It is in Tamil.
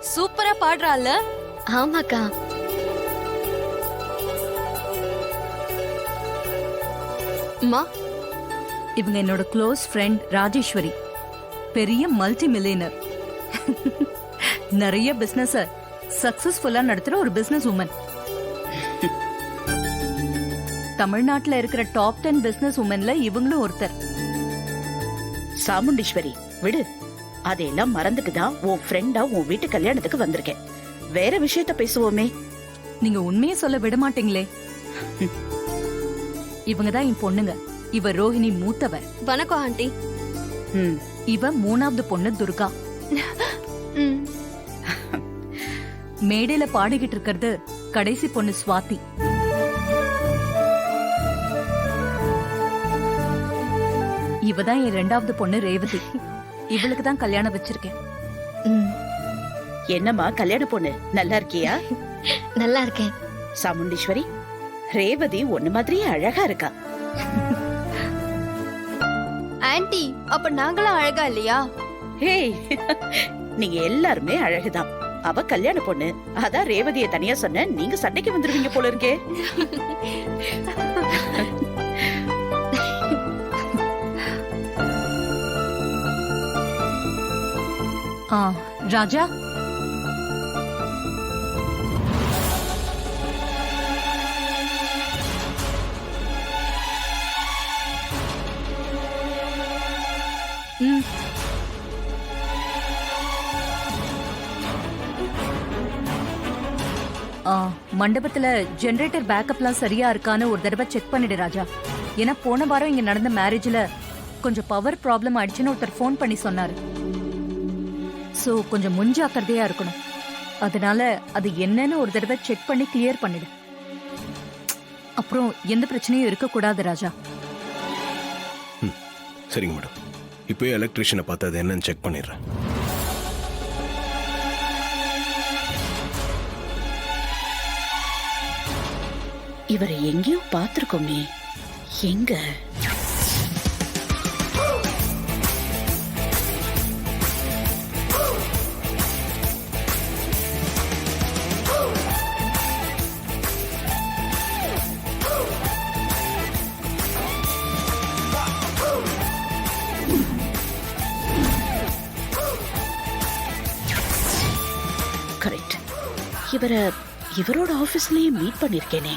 சூப்பரா பாடுறால. ஆமாக்கா. அம்மா, இவங்க என்னோட க்ளோஸ் ஃப்ரெண்ட் ராஜேஸ்வரி. பெரிய மல்டி மில்லியனர். நிறைய பிசினஸ் சக்சஸ்ஃபுல்லா நடத்துற ஒரு பிசினஸ் உமன். தமிழ்நாட்டுல இருக்கிற டாப் 10 பிசினஸ் உமன்ல இவங்களும் ஒருத்தர். சாமுண்டீஸ்வரி விடு, அதையெல்லாம் மறந்துட்டு தான் உன் ஃப்ரெண்டா உன் வீட்டு கல்யாணத்துக்கு வந்திருக்கேன். வேற விஷயத்த பேசுவோமே. நீங்க உண்மையை சொல்ல விட மாட்டீங்களே. இவங்க தான் என் பொண்ணுங்க. இவ ரோஹிணி மூத்தவ. வணக்கம் ஆண்டி. இவ 3வது பொண்ணு துர்கா. மேடையில பாடிக்கிட்டு இருக்கிறது கடைசி பொண்ணு சுவாதி. இவதான் என் 2வது பொண்ணு ரேவதி. இவளுக்கு தான் கல்யாணம் வச்சிருக்கேன். என்னம்மா கல்யாண பொண்ணு, நல்லா இருக்கியா? நல்லா இருக்கேன். சாமுண்டீஸ்வரி, ரேவதி ஒண்ணு மாதிரியே அழகா இருக்கா. ஆண்டி, அப்ப நாங்களும் அழகா இல்லையா? ஹேய், நீங்க எல்லாருமே அழகுதான். அவ கல்யாண பொண்ணு, அதான் ரேவதிய தனியா சொன்ன. நீங்க சண்டைக்கு வந்துருவீங்க போல இருக்கே. ராஜா, மண்டபத்துல ஜெனரேட்டர் பேக்கப்லாம் சரியா இருக்கான்னு ஒரு தடவை செக் பண்ணிடு ராஜா. ஏன்னா போன வாரம் இங்க நடந்த மேரேஜ்ல கொஞ்சம் பவர் ப்ராப்ளம் ஆயிடுச்சுன்னு ஒருத்தர் ஃபோன் பண்ணி சொன்னாரு. சோ கொஞ்சம் முன்ஜாக்கிரதையா இருக்கணும். அதனால அது என்னன்னு ஒரு தடவை செக் பண்ணி கிளியர் பண்ணிடு. அப்புறம் எந்த பிரச்சனையும் இருக்கக்கூடாது ராஜா. சரிங்க மேடம், இப்போயே எலக்ட்ரிஷியனை பார்த்து அது என்னன்னு செக் பண்ணிடுறேன். இவரை எங்கேயோ பார்த்திருக்கோமே, எங்க? கரெக்ட், இவரோட ஆபீஸ்லயே மீட் பண்ணிருக்கேனே.